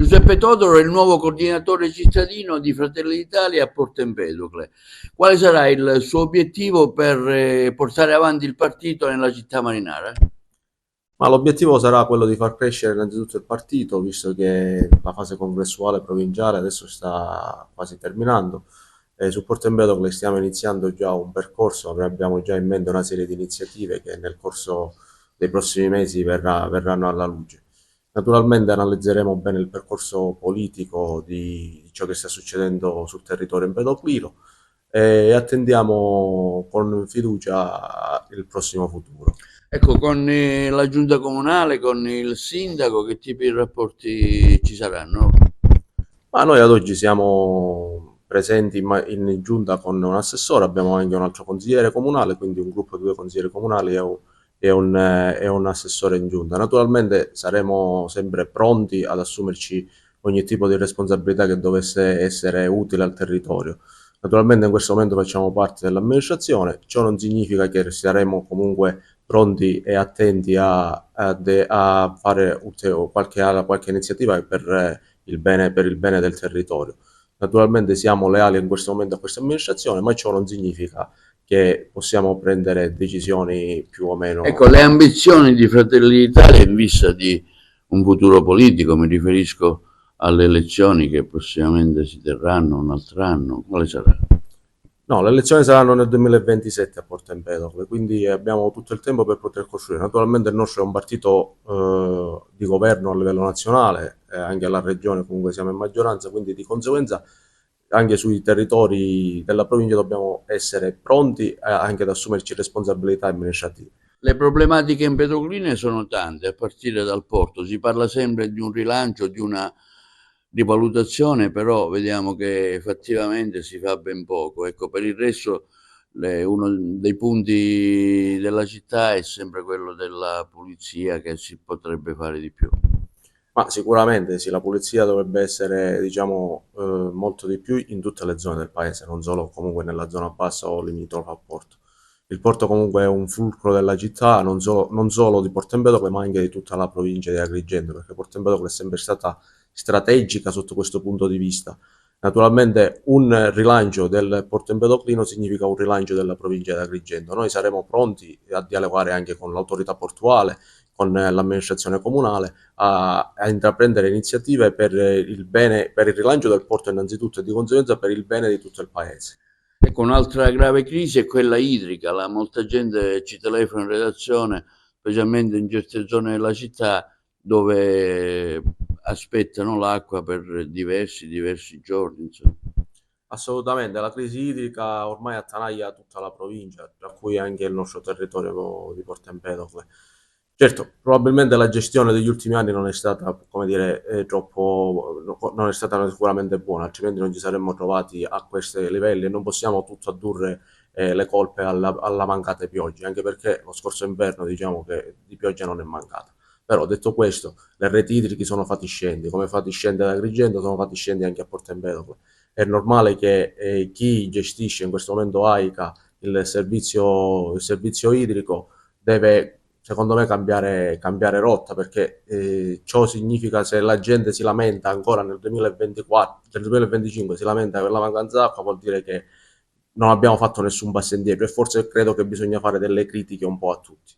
Giuseppe Todoro è il nuovo coordinatore cittadino di Fratelli d'Italia a Porto Empedocle. Quale sarà il suo obiettivo per portare avanti il partito nella città marinara? Ma l'obiettivo sarà quello di far crescere innanzitutto il partito, visto che la fase congressuale provinciale adesso sta quasi terminando. Su Porto Empedocle stiamo iniziando già un percorso, noi abbiamo già in mente una serie di iniziative che nel corso dei prossimi mesi verranno alla luce. Naturalmente analizzeremo bene il percorso politico di ciò che sta succedendo sul territorio empedoclino e attendiamo con fiducia il prossimo futuro. Ecco, con la giunta comunale, con il sindaco, che tipi di rapporti ci saranno? Ma noi ad oggi siamo presenti in giunta con un assessore, abbiamo anche un altro consigliere comunale, quindi un gruppo di due consiglieri comunali e un assessore in giunta. Naturalmente saremo sempre pronti ad assumerci ogni tipo di responsabilità che dovesse essere utile al territorio. Naturalmente in questo momento facciamo parte dell'amministrazione, ciò non significa che saremo comunque pronti e attenti a fare qualche iniziativa per il bene del territorio. Naturalmente siamo leali in questo momento a questa amministrazione, ma ciò non significa che possiamo prendere decisioni più o Ecco, meno. le ambizioni di Fratelli d'Italia in vista di un futuro politico, mi riferisco alle elezioni che prossimamente si terranno un altro anno, quale sarà? No, le elezioni saranno nel 2027 a Porto Empedocle, quindi abbiamo tutto il tempo per poter costruire. Naturalmente il nostro è un partito di governo a livello nazionale, anche alla regione comunque siamo in maggioranza, quindi di conseguenza anche sui territori della provincia dobbiamo essere pronti anche ad assumerci responsabilità amministrative. Le problematiche empedocline sono tante, a partire dal porto. Si parla sempre di un rilancio, di una rivalutazione, però vediamo che effettivamente si fa ben poco. Ecco, per il resto uno dei punti della città è sempre quello della pulizia, che si potrebbe fare di più. Ma sicuramente sì, la pulizia dovrebbe essere, diciamo, molto di più in tutte le zone del paese, non solo comunque nella zona bassa o limitrofa al porto. Il porto comunque è un fulcro della città, non solo di Porto Empedocle, ma anche di tutta la provincia di Agrigento, perché Porto Empedocle è sempre stata strategica sotto questo punto di vista. Naturalmente un rilancio del Porto Empedoclino significa un rilancio della provincia di Agrigento. Noi saremo pronti a dialogare anche con l'autorità portuale, con l'amministrazione comunale, a intraprendere iniziative per il bene, per il rilancio del porto innanzitutto e di conseguenza per il bene di tutto il paese. Ecco, un'altra grave crisi è quella idrica. Molta gente ci telefona in redazione, specialmente in certe zone della città dove aspettano l'acqua per diversi giorni, insomma. Assolutamente, la crisi idrica ormai attanaglia tutta la provincia, tra cui anche il nostro territorio di Porto Empedocle. Certo, probabilmente la gestione degli ultimi anni non è stata, come dire, non è stata sicuramente buona, altrimenti non ci saremmo trovati a questi livelli e non possiamo tutto addurre le colpe alla mancata pioggia, anche perché lo scorso inverno diciamo che di pioggia non è mancata. Però detto questo, le reti idriche sono fatiscenti, come fatiscenti ad Agrigento sono fatiscenti anche a Porto Empedocle. È normale che chi gestisce in questo momento AICA il servizio idrico deve, secondo me, cambiare rotta perché ciò significa se la gente si lamenta ancora nel 2024, nel 2025 si lamenta per la mancanza d'acqua, vuol dire che non abbiamo fatto nessun passo indietro e forse credo che bisogna fare delle critiche un po' a tutti.